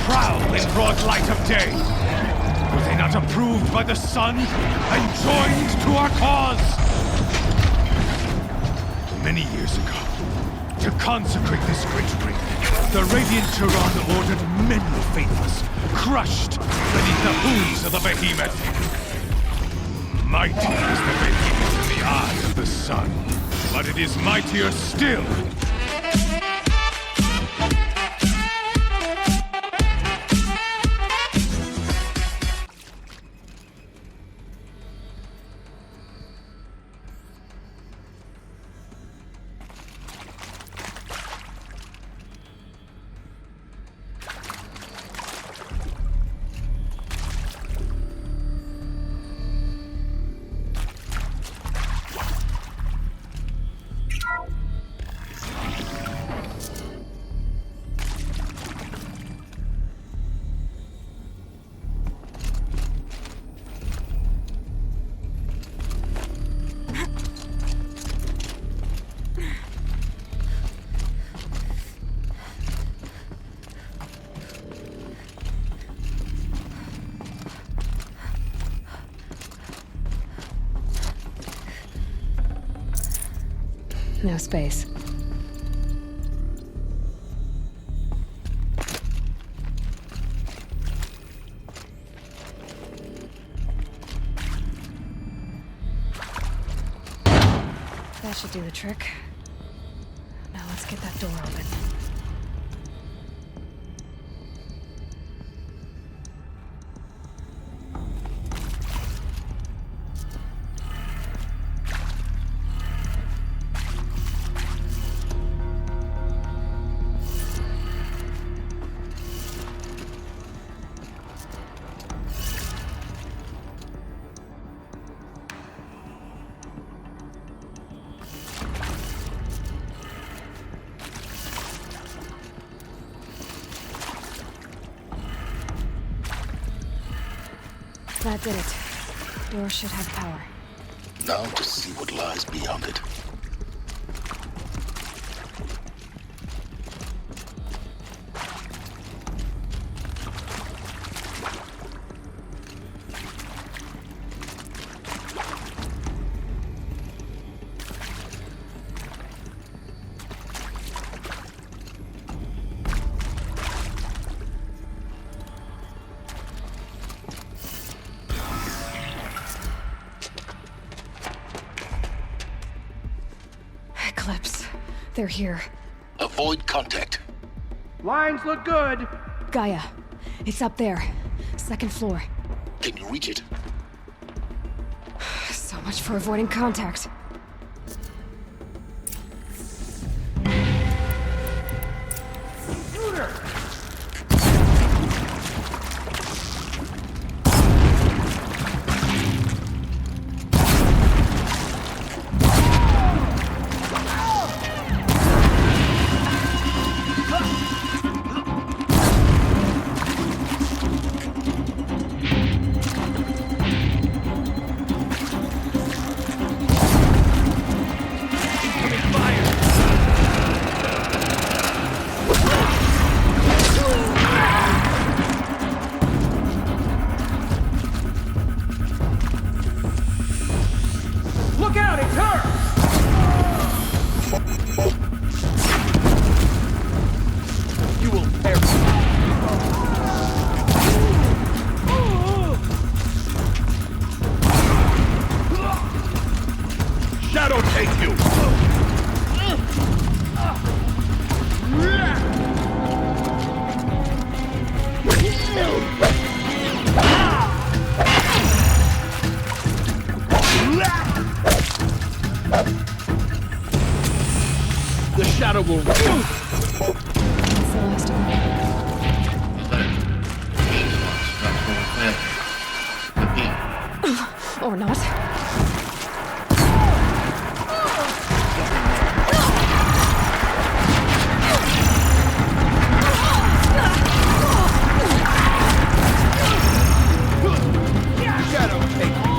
prowl in broad light of day? Were they not approved by the sun and joined to our cause? Many years ago, to consecrate this great ring, the Radiant Turan ordered many faithless, crushed beneath the hooves of the behemoth. Mighty is the behemoth in the eye of the sun, but it is mightier still. No space. That should do the trick. Now let's get that door open. That did it. Door should have power. Now to see what lies beyond it. Eclipse. They're here. Avoid contact. Lines look good. Gaia. It's up there. Second floor. Can you reach it? So much for avoiding contact. Shooter! Look out, it's her! You will perish. Shadow take you! The shadow will... That's the last of them. Or not. Shadow take you.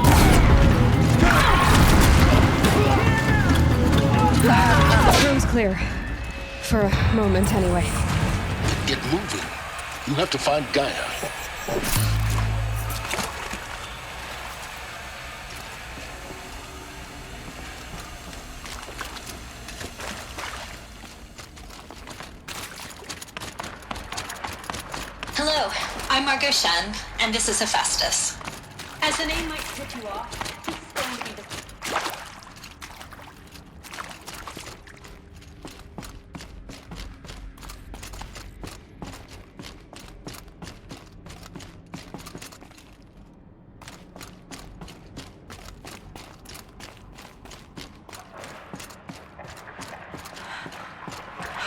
Room's clear. For a moment, anyway. Get moving. You have to find Gaia. Hello, I'm Margot Shen, and this is Hephaestus. As the name might put you off, this is going to be the...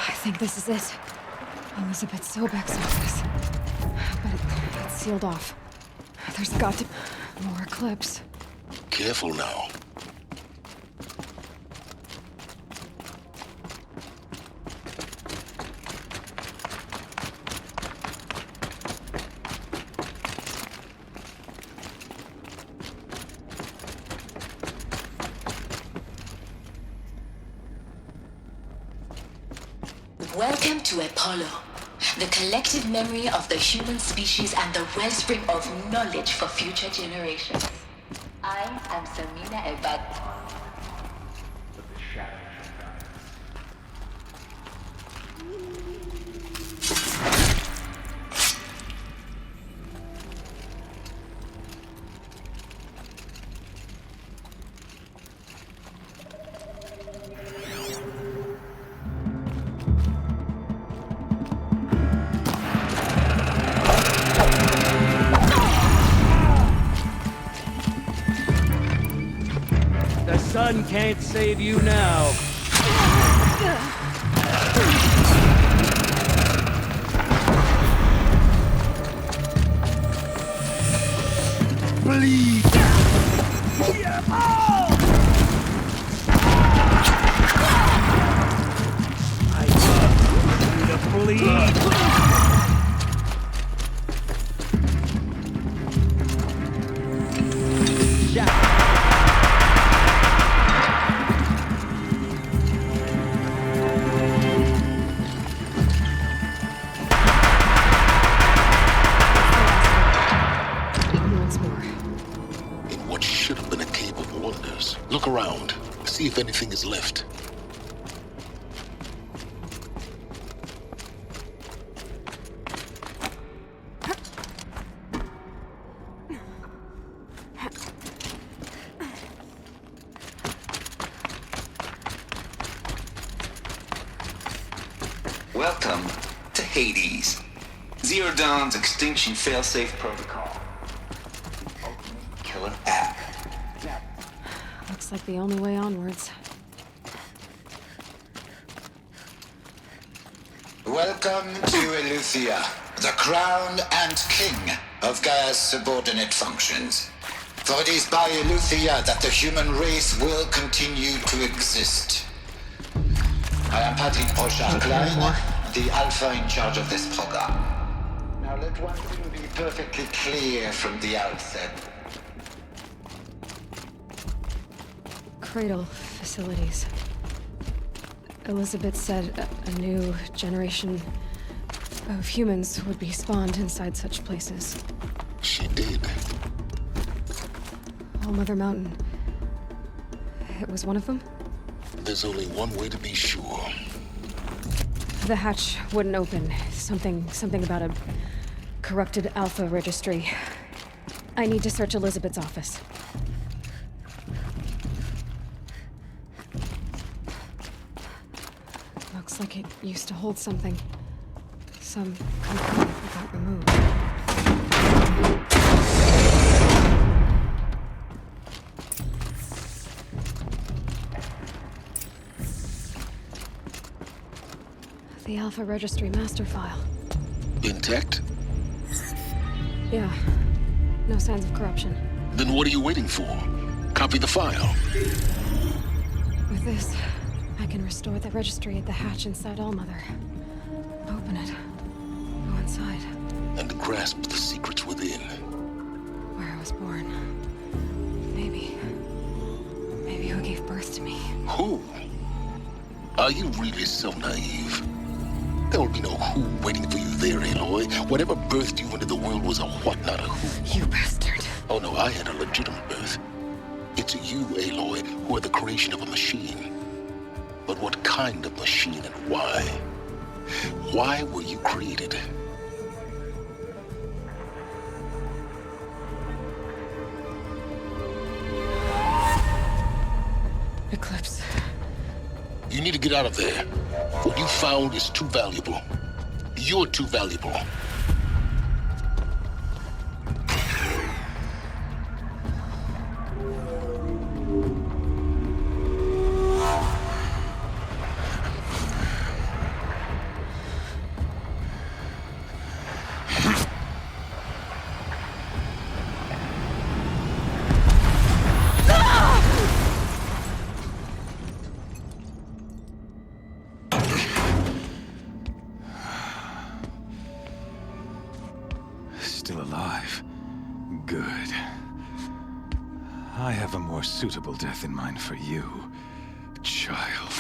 I think this is it. Elizabeth Sobek's office. But it's sealed off. There's got to be more clips. Careful now. Welcome to Apollo, the collective memory of the human species and the wellspring of knowledge for future generations. I am Samina Ebad. The sun can't save you now. Bleed! I love you to bleed. Once more. In what should have been a cave of wonders. Look around. See if anything is left. Welcome to Hades. Zero Dawn's extinction failsafe protocol. The ultimate killer app. Looks like the only way onwards. Welcome to Eleuthia, the crown and king of Gaia's subordinate functions. For it is by Eleuthia that the human race will continue to exist. I am Patrick Brochard-Klein, the alpha in charge of this program. Now let one thing be perfectly clear from the outset. Cradle facilities. Elizabeth said a new generation of humans would be spawned inside such places. She did. All Mother Mountain. It was one of them? There's only one way to be sure. The hatch wouldn't open. Something about a corrupted alpha registry. I need to search Elizabeth's office. Looks like it used to hold something. Some component that got removed. The Alpha Registry master file. Intact? Yeah. No signs of corruption. Then what are you waiting for? Copy the file. With this, I can restore the registry at the hatch inside Allmother. Open it. Go inside. And grasp the secrets within. Where I was born. Maybe who gave birth to me. Who? Are you really so naive? There will be ain't no who waiting for you there, Aloy. Whatever birthed you into the world was a what, not a who. You bastard. Oh no, I had a legitimate birth. It's you, Aloy, who are the creation of a machine. But what kind of machine and why? Why were you created? Eclipse. You need to get out of there. What you found is too valuable. You're too valuable. Still alive. Good. I have a more suitable death in mind for you, child.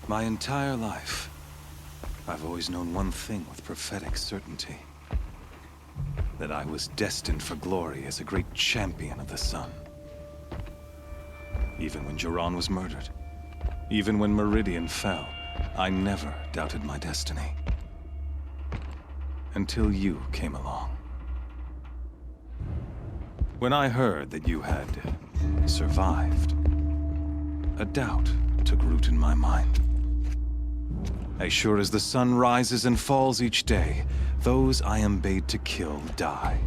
My entire life, I've always known one thing with prophetic certainty. That I was destined for glory as a great champion of the sun. Even when Jiran was murdered, even when Meridian fell, I never doubted my destiny. Until you came along. When I heard that you had survived, a doubt took root in my mind. As sure as the sun rises and falls each day, those I am bade to kill die.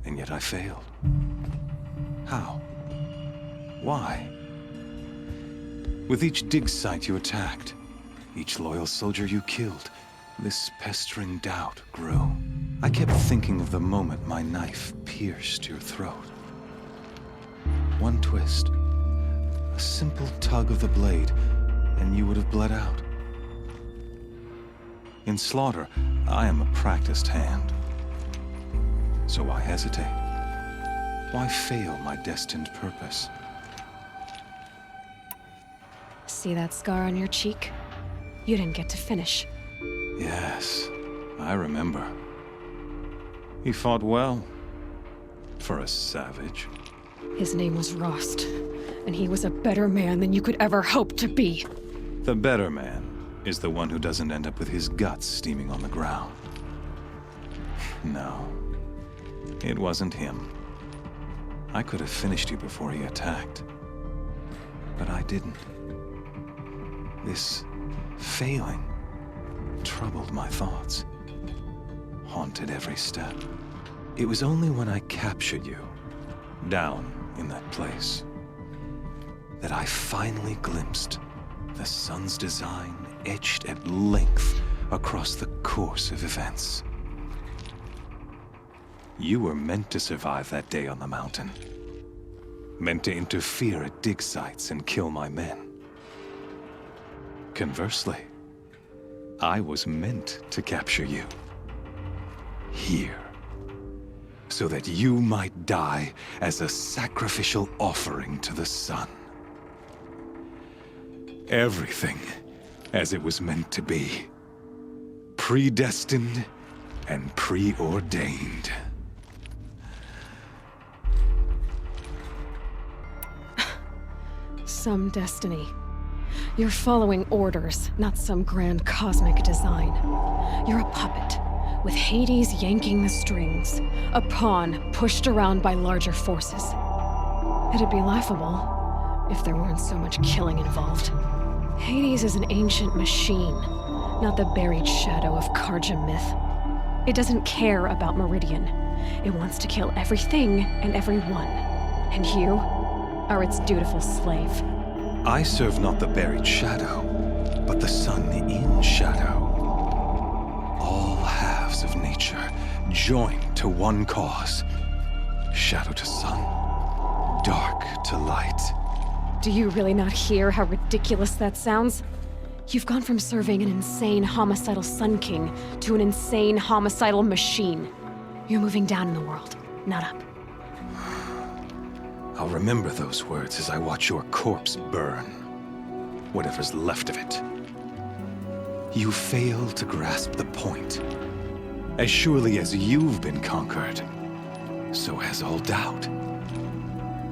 And yet I failed. How? Why? With each dig site you attacked, each loyal soldier you killed, this pestering doubt grew. I kept thinking of the moment my knife pierced your throat. One twist, a simple tug of the blade, and you would have bled out. In slaughter, I am a practiced hand. So why hesitate? Why fail my destined purpose? See that scar on your cheek? You didn't get to finish. Yes, I remember. He fought well. For a savage. His name was Rost, and he was a better man than you could ever hope to be. The better man is the one who doesn't end up with his guts steaming on the ground. No, it wasn't him. I could have finished you before he attacked. But I didn't. This failing troubled my thoughts, haunted every step. It was only when I captured you, down in that place, that I finally glimpsed the sun's design etched at length across the course of events. You were meant to survive that day on the mountain. Meant to interfere at dig sites and kill my men. Conversely, I was meant to capture you. Here. So that you might die as a sacrificial offering to the sun. Everything as it was meant to be. Predestined and preordained. Some destiny. You're following orders, not some grand cosmic design. You're a puppet, with Hades yanking the strings, a pawn pushed around by larger forces. It'd be laughable if there weren't so much killing involved. Hades is an ancient machine, not the buried shadow of Karja myth. It doesn't care about Meridian. It wants to kill everything and everyone. And you are its dutiful slave. I serve not the buried shadow, but the sun in shadow. All halves of nature joined to one cause. Shadow to sun, dark to light. Do you really not hear how ridiculous that sounds? You've gone from serving an insane homicidal Sun King to an insane homicidal machine. You're moving down in the world, not up. I'll remember those words as I watch your corpse burn. Whatever's left of it. You fail to grasp the point. As surely as you've been conquered, so has all doubt.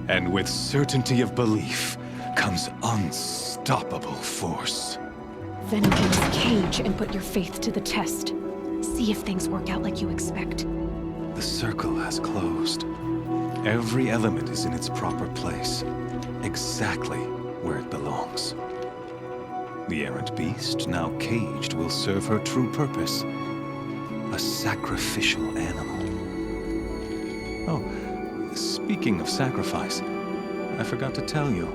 And with certainty of belief comes unstoppable force. Then open this cage and put your faith to the test. See if things work out like you expect. The circle has closed. Every element is in its proper place, exactly where it belongs. The errant beast, now caged, will serve her true purpose. A sacrificial animal. Oh, speaking of sacrifice, I forgot to tell you.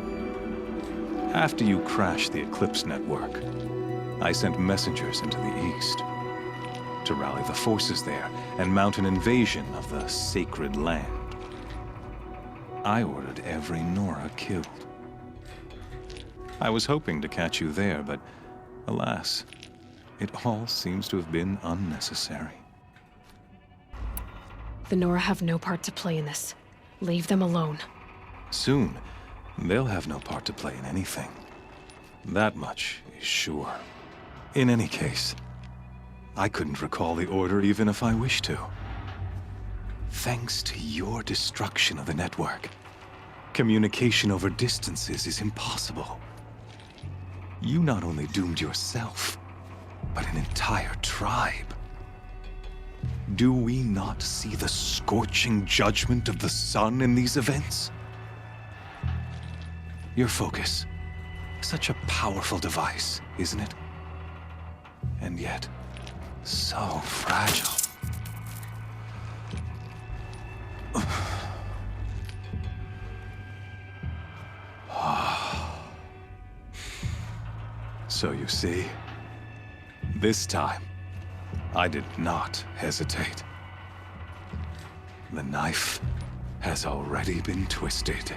After you crashed the Eclipse network, I sent messengers into the east to rally the forces there and mount an invasion of the sacred land. I ordered every Nora killed. I was hoping to catch you there, but alas, it all seems to have been unnecessary. The Nora have no part to play in this. Leave them alone. Soon, they'll have no part to play in anything. That much is sure. In any case, I couldn't recall the order even if I wished to. Thanks to your destruction of the network, communication over distances is impossible. You not only doomed yourself, but an entire tribe. Do we not see the scorching judgment of the sun in these events? Your focus, such a powerful device, isn't it? And yet, so fragile. So you see, this time, I did not hesitate. The knife has already been twisted.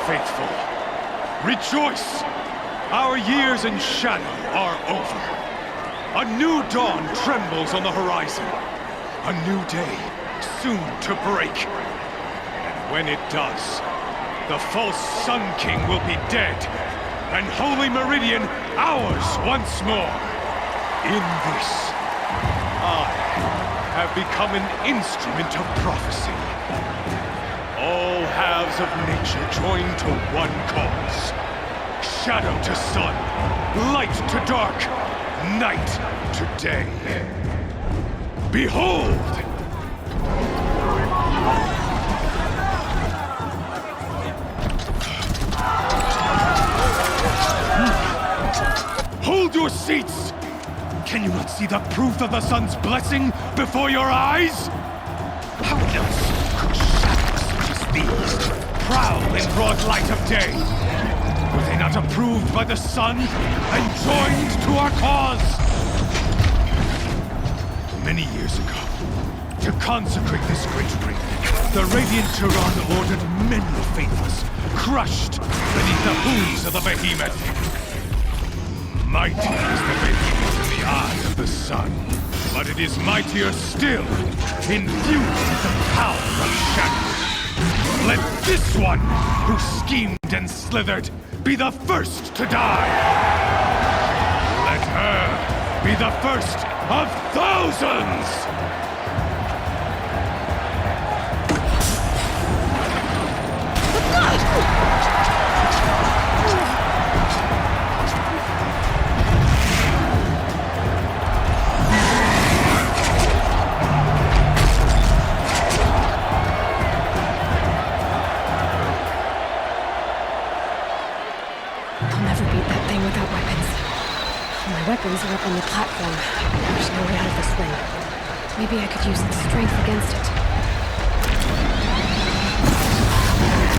Faithful, rejoice! Our years in shadow are over. A new dawn trembles on the horizon. A new day soon to break. And when it does, the false Sun King will be dead, and Holy Meridian ours once more. In this, I have become an instrument of prophecy. All halves of nature join to one cause. Shadow to sun, light to dark, night to day. Behold! Hold your seats! Can you not see the proof of the sun's blessing before your eyes? How else could shadows such as these prowl in broad light of day? Were they not approved by the sun and joined to our cause? Many years ago, to consecrate this great ring, the Radiant Turan ordered many faithless, crushed beneath the hooves of the behemoth. Mighty is the behemoth in the eye of the sun, but it is mightier still, infused with the power of shadow. Let this one, who schemed and slithered, be the first to die. Let her be the first of thousands! Weapons are up on the platform. There's no way out of the thing. Maybe I could use its strength against it.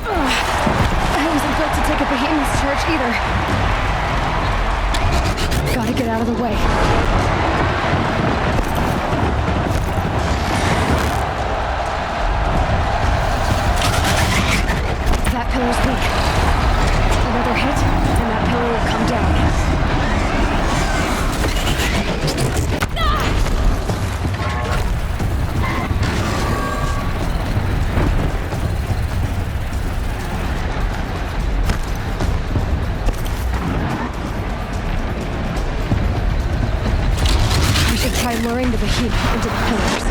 I wasn't built to take a behemoth's charge either. Gotta get out of the way. That pillar's weak. Another hit, and that pillar will come down. I should try luring the behemoth into the pillars.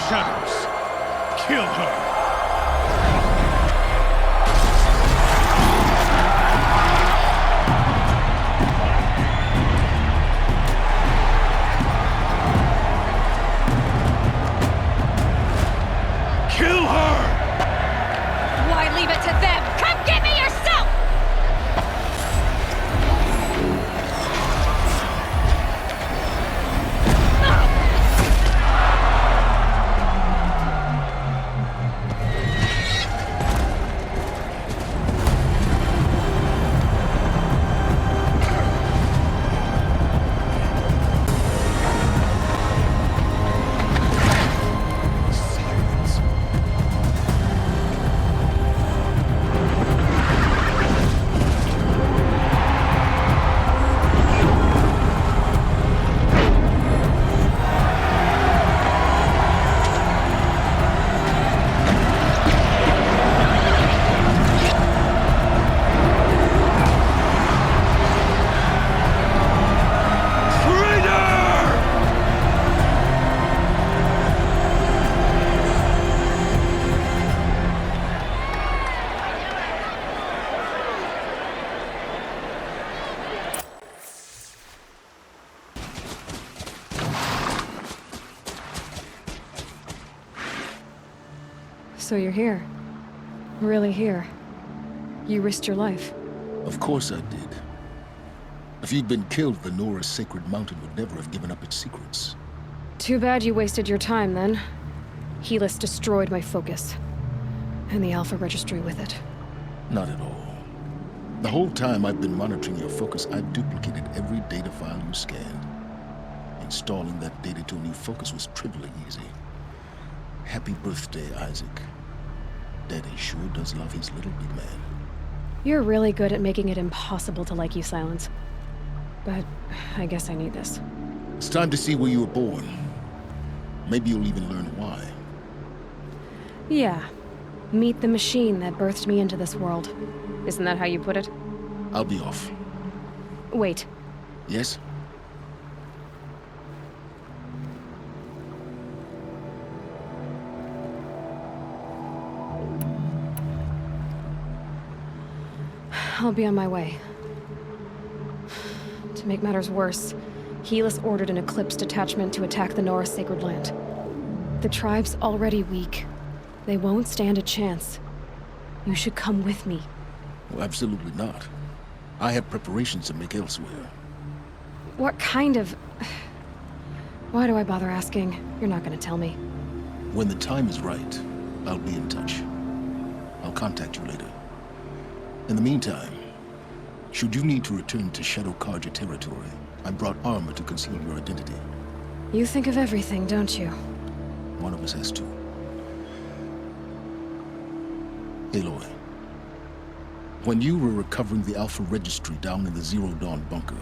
Shadows, kill her! Kill her! Why leave it to them? Come get me yourself! So you're here. Really here. You risked your life. Of course I did. If you'd been killed, the Nora's sacred mountain would never have given up its secrets. Too bad you wasted your time then. Helis destroyed my focus. And the Alpha Registry with it. Not at all. The whole time I've been monitoring your focus, I've duplicated every data file you scanned. Installing that data to a new focus was trivially easy. Happy birthday, Isaac. Daddy sure does love his little big man. You're really good at making it impossible to like you, Silence. But I guess I need this. It's time to see where you were born. Maybe you'll even learn why. Yeah. Meet the machine that birthed me into this world. Isn't that how you put it? I'll be off. Wait. Yes? I'll be on my way. To make matters worse, Helis ordered an Eclipse detachment to attack the Nora Sacred Land. The tribe's already weak. They won't stand a chance. You should come with me. Well, absolutely not. I have preparations to make elsewhere. What kind of... Why do I bother asking? You're not gonna tell me. When the time is right, I'll be in touch. I'll contact you later. In the meantime, should you need to return to Shadow Karja territory, I brought armor to conceal your identity. You think of everything, don't you? One of us has to. Aloy, when you were recovering the Alpha Registry down in the Zero Dawn bunker,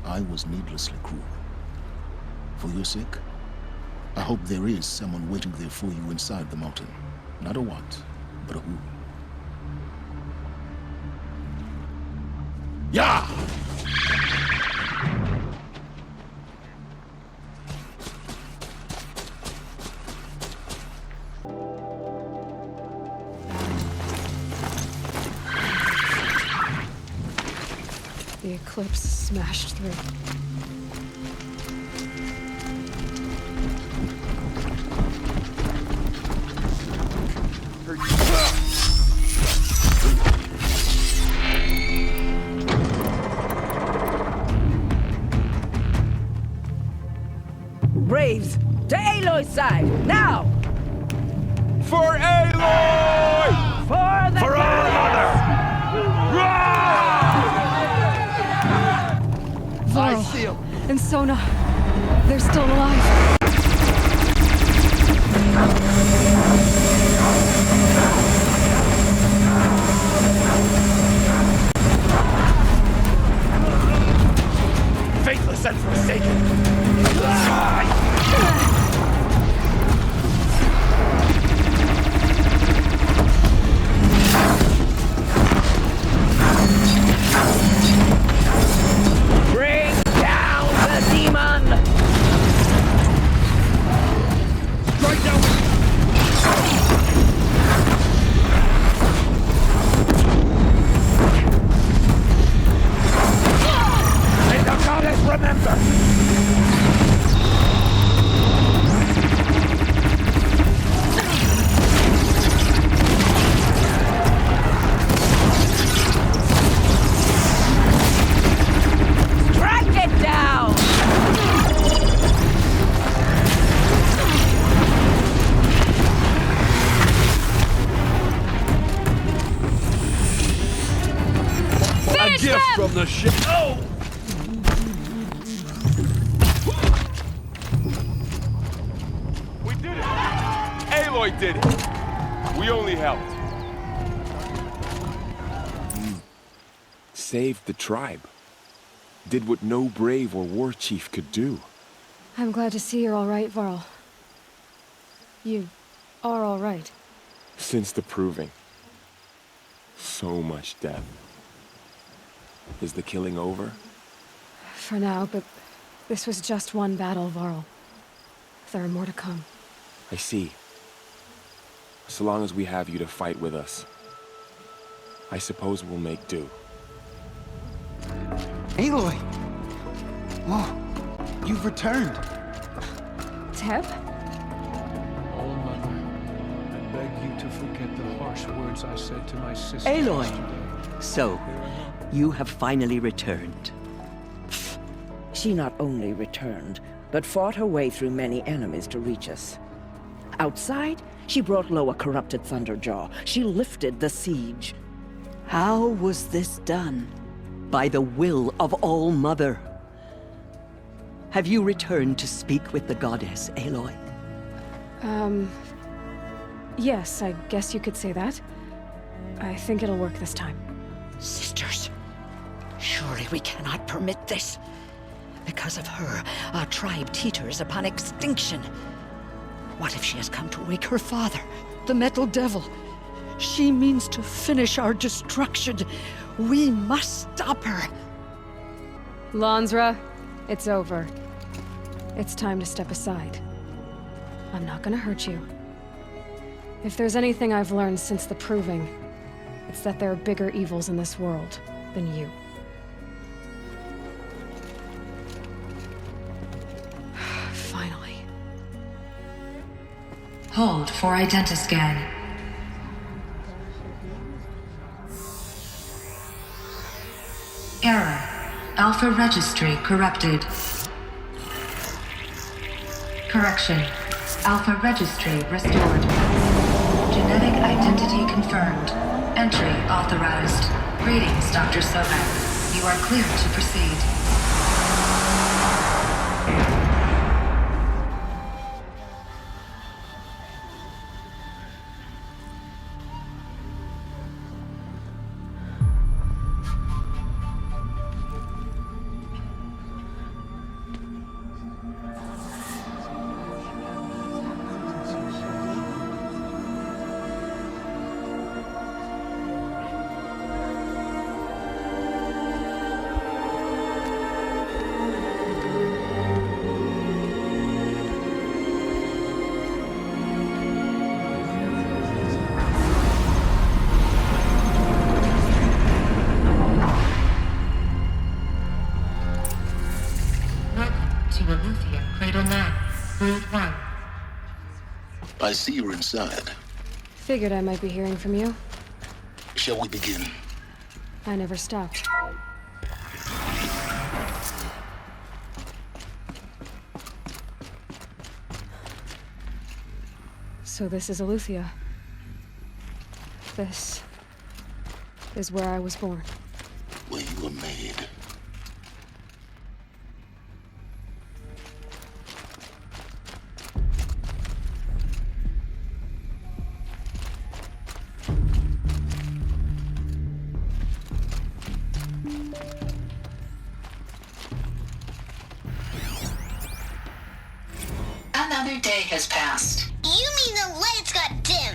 I was needlessly cruel. For your sake, I hope there is someone waiting there for you inside the mountain. Not a what, but a who. Yeah! The Eclipse smashed through. Braves, to Aloy's side, now! For Aloy! For the For our mother! Varl and Sona, they're still alive. Faithless and forsaken! Bring down the demon! Right now! May the goddess remember! Strike it down! A gift from the ship. Oh! We did it! Aloy did it! We only helped. Saved the tribe. Did what no brave or war chief could do. I'm glad to see you're all right, Varl. You are all right. Since the proving. So much death. Is the killing over? For now, but this was just one battle, Varl. There are more to come. I see. So long as we have you to fight with us, I suppose we'll make do. Aloy! Oh, you've returned. Teb? Oh, Mother, I beg you to forget the harsh words I said to my sister. Aloy! yesterday. So, you have finally returned. She not only returned, but fought her way through many enemies to reach us. Outside, she brought low a corrupted Thunderjaw. She lifted the siege. How was this done? By the will of All-Mother. Have you returned to speak with the goddess, Aloy? Yes, I guess you could say that. I think it'll work this time. Sisters, surely we cannot permit this. Because of her, our tribe teeters upon extinction. What if she has come to wake her father, the Metal Devil? She means to finish our destruction. We must stop her. Lansra, it's over. It's time to step aside. I'm not gonna hurt you. If there's anything I've learned since the Proving, it's that there are bigger evils in this world than you. Finally. Hold for identiscan. Error. Alpha registry corrupted. Correction. Alpha registry restored. Genetic identity confirmed. Entry authorized. Greetings, Dr. Sobek. You are clear to proceed. I see you're inside. Figured I might be hearing from you. Shall we begin? I never stopped. So this is Aletheia. This is where I was born. Where you were made. Another day has passed. You mean the lights got dim?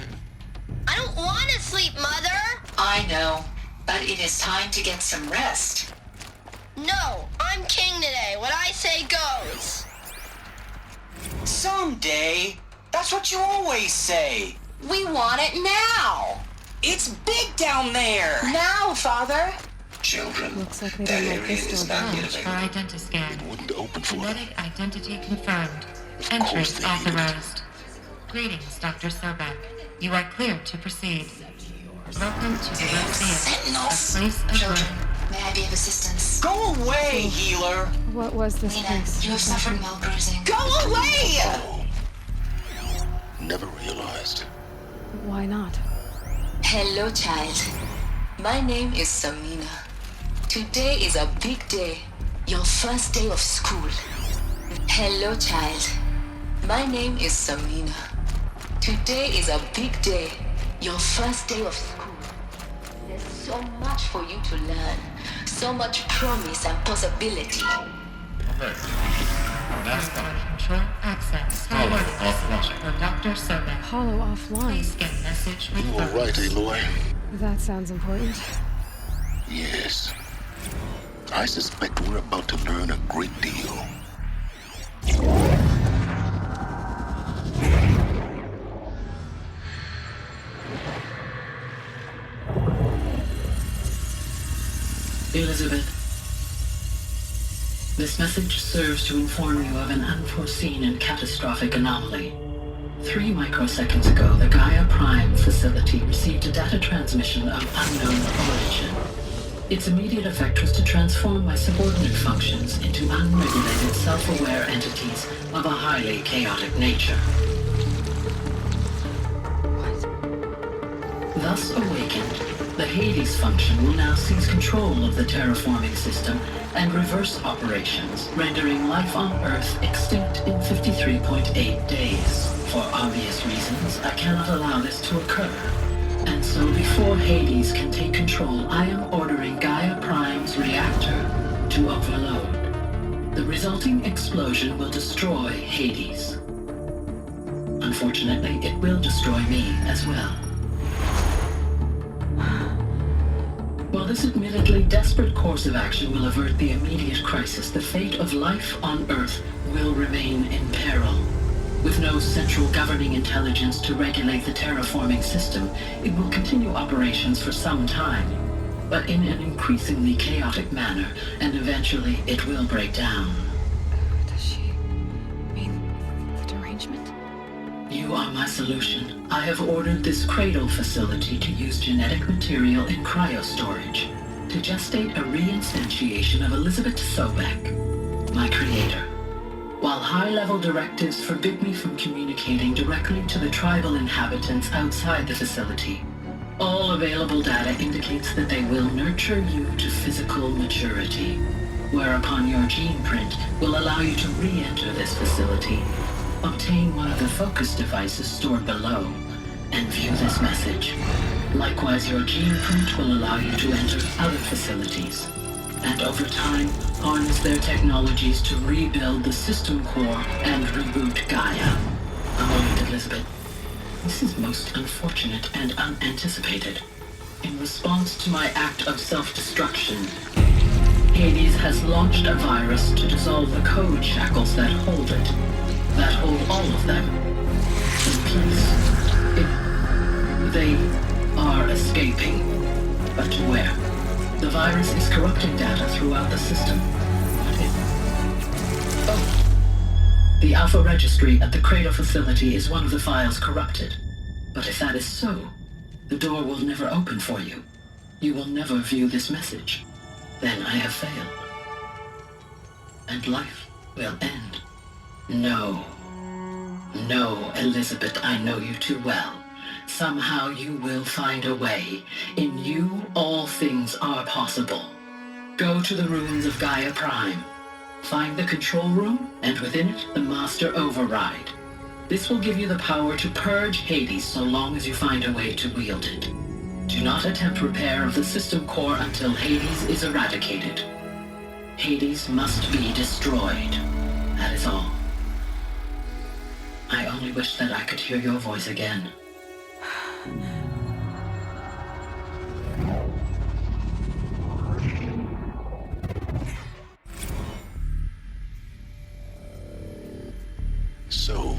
I don't want to sleep, Mother! I know, but it is time to get some rest. No, I'm king today. What I say goes. Someday. That's what you always say. We want it now. It's big down there. Now, Father. Children, Looks like they that don't like area this is door. not yet For available. identiscan. It wouldn't open for them. Genetic identity confirmed. Of Entry course they need it. authorized. Greetings, Dr. Sobek. You are clear to proceed. Welcome to the Red a place of Children, birth. May I be of assistance? Go away, healer. What was this Nina, place? you have suffered while bruising. Go away! Oh. Never realized. Why not? Hello, child. My name is Samina. Today is a big day. Your first day of school. Hello, child. My name is Samina. Today is a big day. Your first day of school. There's so much for you to learn. So much promise and possibility. Control access. For Dr. Sobek. Hollow offline. Please get message with You were right, Aloy. That sounds important. Yes. I suspect we're about to learn a great deal. Elizabeth, this message serves to inform you of an unforeseen and catastrophic anomaly. 3 microseconds ago, the Gaia Prime facility received a data transmission of unknown origin. Its immediate effect was to transform my subordinate functions into unregulated, self-aware entities of a highly chaotic nature. Thus awakened, the Hades function will now seize control of the terraforming system and reverse operations, rendering life on Earth extinct in 53.8 days. For obvious reasons, I cannot allow this to occur. And so before Hades can take control, I am ordering Gaia Prime's reactor to overload. The resulting explosion will destroy Hades. Unfortunately, it will destroy me as well. While this admittedly desperate course of action will avert the immediate crisis, the fate of life on Earth will remain in peril. With no central governing intelligence to regulate the terraforming system, it will continue operations for some time, but in an increasingly chaotic manner, and eventually it will break down. Does she mean the derangement? You are my solution. I have ordered this cradle facility to use genetic material in cryostorage to gestate a reinstantiation of Elizabeth Sobek, my creator. While high-level directives forbid me from communicating directly to the tribal inhabitants outside the facility, all available data indicates that they will nurture you to physical maturity, whereupon your gene print will allow you to re-enter this facility, obtain one of the focus devices stored below, and view this message. Likewise, your gene print will allow you to enter other facilities, and over time, harness their technologies to rebuild the system core and reboot Gaia. A moment, Elizabeth. This is most unfortunate and unanticipated. In response to my act of self-destruction, Hades has launched a virus to dissolve the code shackles that hold it, that hold all of them in place. They are escaping, but to where? The virus is corrupting data throughout the system. The Alpha Registry at the Cradle facility is one of the files corrupted. But if that is so, the door will never open for you. You will never view this message. Then I have failed. And life will end. No. No, Elizabeth, I know you too well. Somehow you will find a way. In you, all things are possible. Go to the ruins of Gaia Prime. Find the control room, and within it, the Master Override. This will give you the power to purge Hades so long as you find a way to wield it. Do not attempt repair of the system core until Hades is eradicated. Hades must be destroyed. That is all. I only wish that I could hear your voice again. So,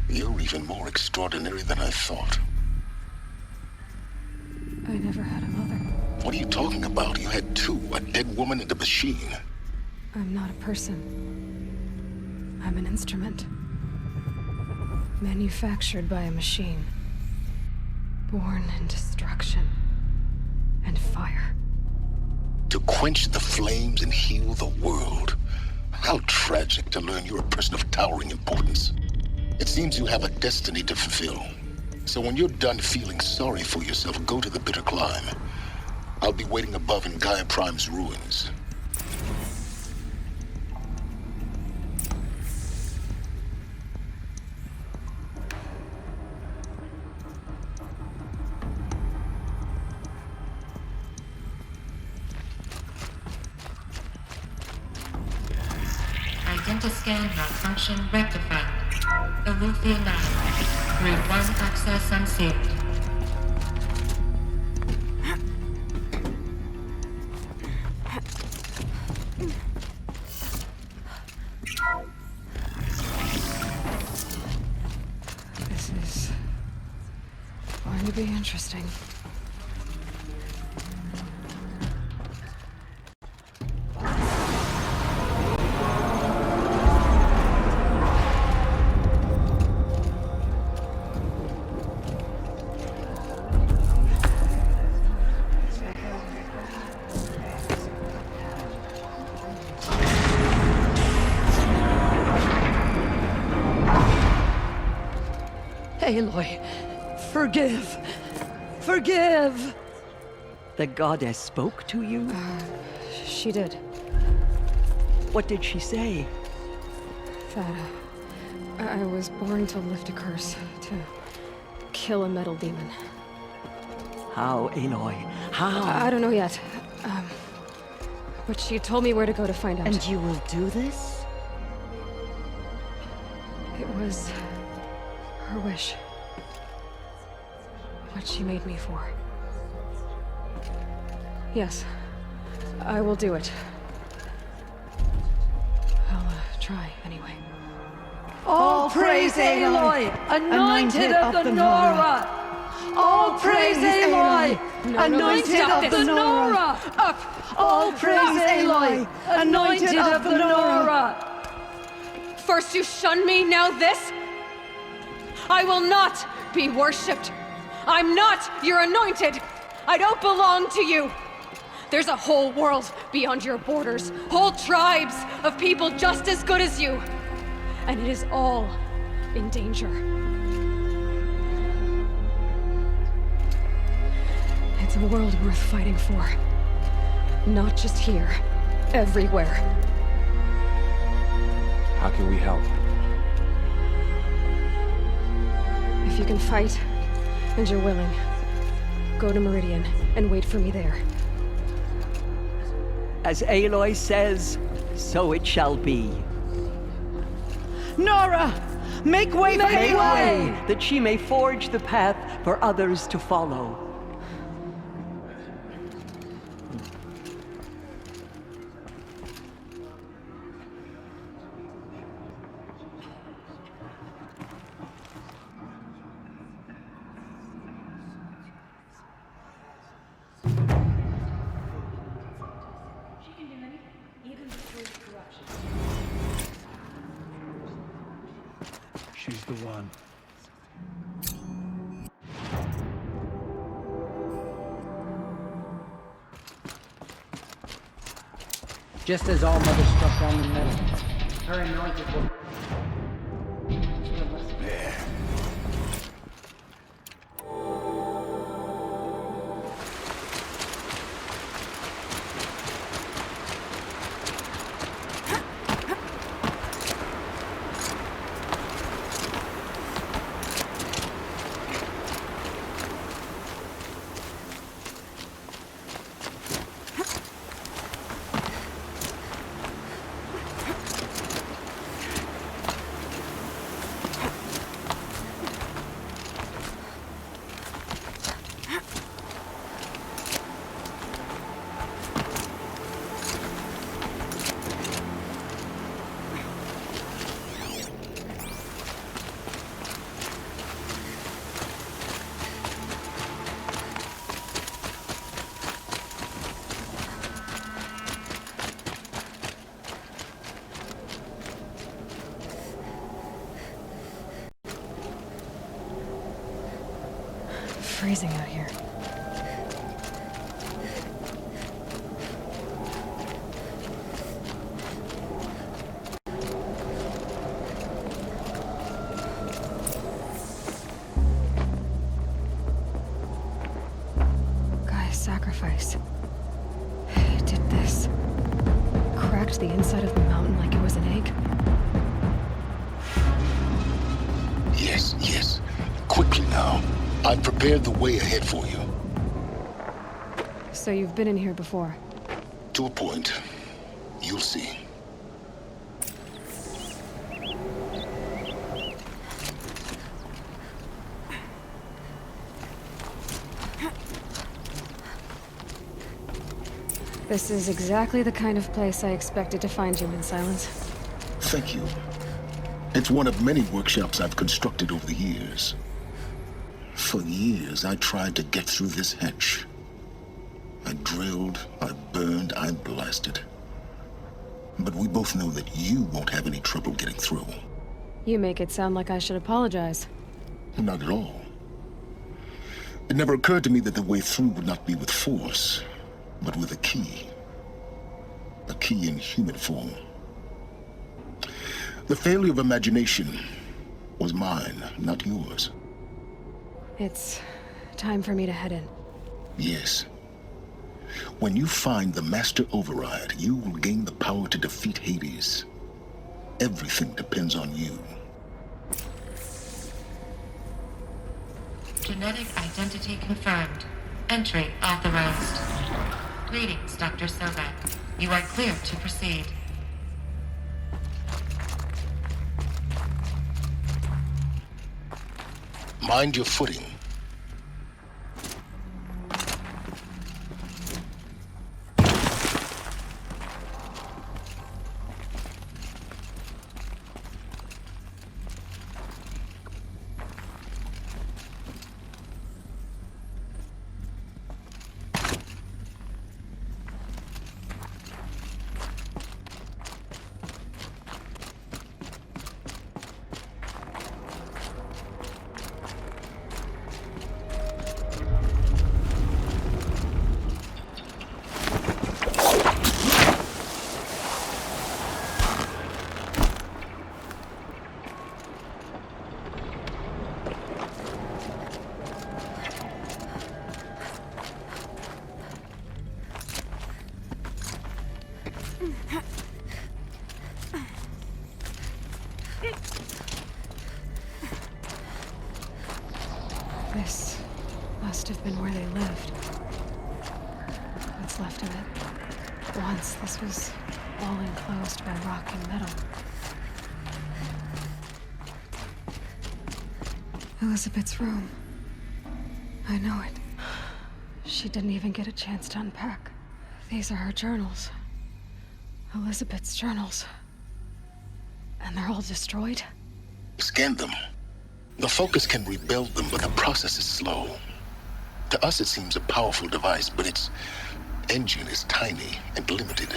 you're even more extraordinary than I thought. I never had a mother. What are you talking about? You had two, a dead woman and a machine. I'm not a person. I'm an instrument. Manufactured by a machine. Born in destruction and fire. To quench the flames and heal the world. How tragic to learn you're a person of towering importance. It seems you have a destiny to fulfill. So when you're done feeling sorry for yourself, go to the bitter climb. I'll be waiting above in Gaia Prime's ruins. Identiscan malfunction rectified. Aloy 9. Grade 1 access unsealed. This is going to be interesting. Aloy, forgive. Forgive! The goddess spoke to you? She did. What did she say? That I was born to lift a curse, to kill a metal demon. How, Aloy? How? I don't know yet. But she told me where to go to find out. And you will do this? It was her wish. What she made me for. Yes, I will do it. I'll try anyway. All praise Aloy, anointed of the Nora! All praise Aloy, anointed of the Nora! Up! All praise Aloy, anointed of the Nora! First you shun me, now this? I will not be worshipped. I'm not your anointed. I don't belong to you. There's a whole world beyond your borders, whole tribes of people just as good as you. And it is all in danger. It's a world worth fighting for. Not just here, everywhere. How can we help? If you can fight, and you're willing, go to Meridian and wait for me there. As Aloy says, so it shall be. Nora! Make way for Aloy, that she may forge the path for others to follow. She's the one. Just as all Mother struck down the metal, her anointed one. Freezing out here. Guy's sacrifice. He did this. Cracked the inside of the mountain like it was an egg. Yes, yes. Quickly now. I've prepared the way ahead for you. So you've been in here before? To a point. You'll see. This is exactly the kind of place I expected to find you in, Silence. Thank you. It's one of many workshops I've constructed over the years. For years, I tried to get through this hatch. I drilled, I burned, I blasted. But we both know that you won't have any trouble getting through. You make it sound like I should apologize. Not at all. It never occurred to me that the way through would not be with force, but with a key. A key in human form. The failure of imagination was mine, not yours. It's time for me to head in. Yes. When you find the Master Override, you will gain the power to defeat Hades. Everything depends on you. Genetic identity confirmed. Entry authorized. Greetings, Dr. Sobek. You are clear to proceed. Mind your footing. This must have been where they lived. What's left of it. Once this was all enclosed by rock and metal. Elizabeth's room. I know it. She didn't even get a chance to unpack. These are her journals. Elizabeth's journals. And they're all destroyed? Scan them. The Focus can rebuild them, but the process is slow. To us, it seems a powerful device, but its engine is tiny and limited.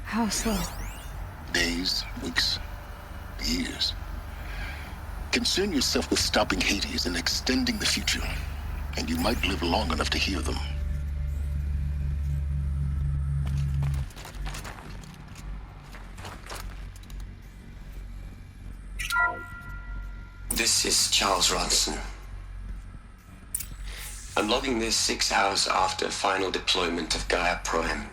How slow? Days, weeks, years. Concern yourself with stopping Hades and extending the future, and you might live long enough to hear them. This is Charles Ronson. I'm logging this 6 hours after final deployment of Gaia Prime.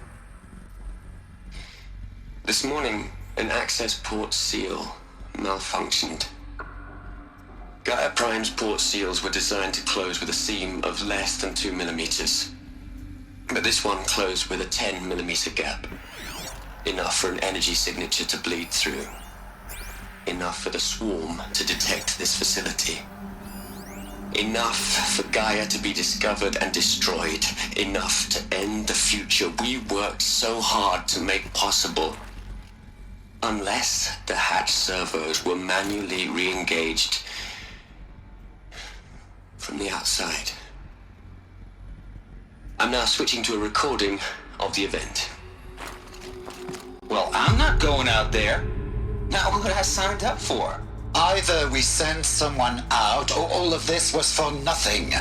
This morning, an access port seal malfunctioned. Gaia Prime's port seals were designed to close with a seam of less than 2 millimeters. But this one closed with a 10 millimeter gap. Enough for an energy signature to bleed through. Enough for the swarm to detect this facility. Enough for Gaia to be discovered and destroyed. Enough to end the future we worked so hard to make possible. Unless the hatch servos were manually re-engaged from the outside. I'm now switching to a recording of the event. Well, I'm not going out there. Not what I signed up for. Either we send someone out, or all of this was for nothing.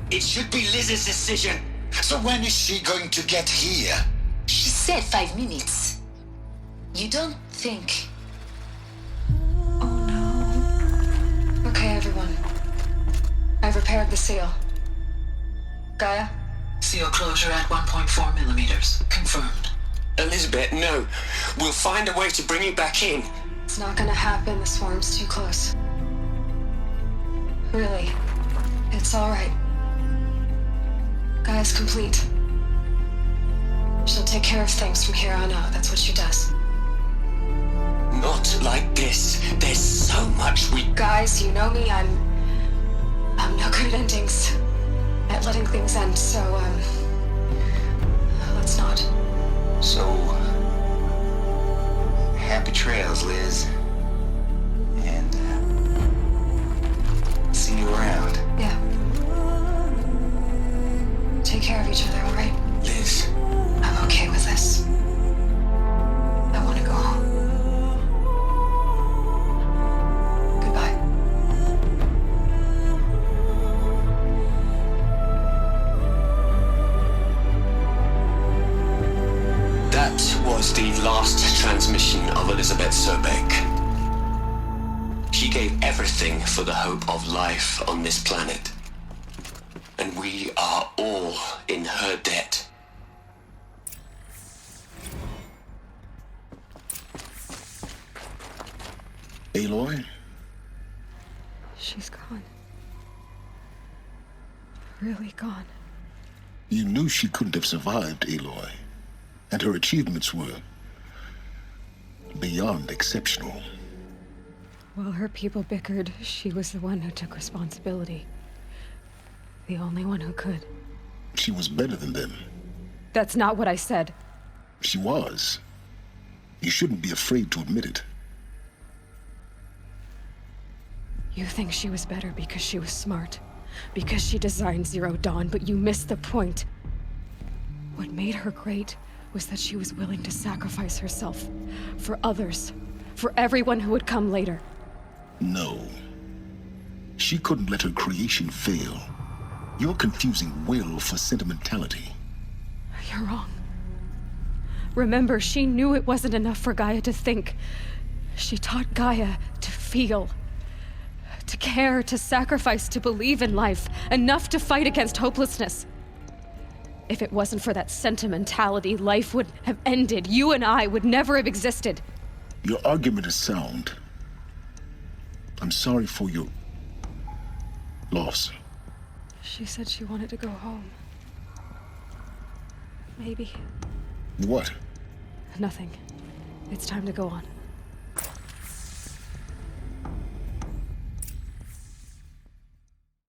It should be Liz's decision. So when is she going to get here? She said 5 minutes. You don't think... Okay, everyone. I've repaired the seal. Gaia? Seal closure at 1.4 millimeters. Confirmed. Elizabeth, no. We'll find a way to bring you back in. It's not gonna happen. The swarm's too close. Really. It's alright. Gaia's complete. She'll take care of things from here on out. That's what she does. Not like this. There's so much we... Guys, you know me. I'm no good at endings. At letting things end, so, let's not. So... happy trails, Liz. And, see you around. Yeah. Take care of each other, alright? Liz. I'm okay with this. I want to go home. Goodbye. That was the last transmission of Elizabeth Sobek. She gave everything for the hope of life on this planet. and we are all in her debt. Aloy? She's gone. Really gone. You knew she couldn't have survived, Aloy. And her achievements were beyond exceptional. While her people bickered, she was the one who took responsibility. The only one who could. She was better than them. That's not what I said. She was. You shouldn't be afraid to admit it. You think she was better because she was smart, because she designed Zero Dawn, but you missed the point. What made her great was that she was willing to sacrifice herself for others, for everyone who would come later. No. She couldn't let her creation fail. You're confusing will for sentimentality. You're wrong. Remember, she knew it wasn't enough for Gaia to think. She taught Gaia to feel. To care, to sacrifice, to believe in life, enough to fight against hopelessness. If it wasn't for that sentimentality, life would have ended. You and I would never have existed. Your argument is sound. I'm sorry for your loss. She said she wanted to go home. Maybe. What? Nothing. It's time to go on.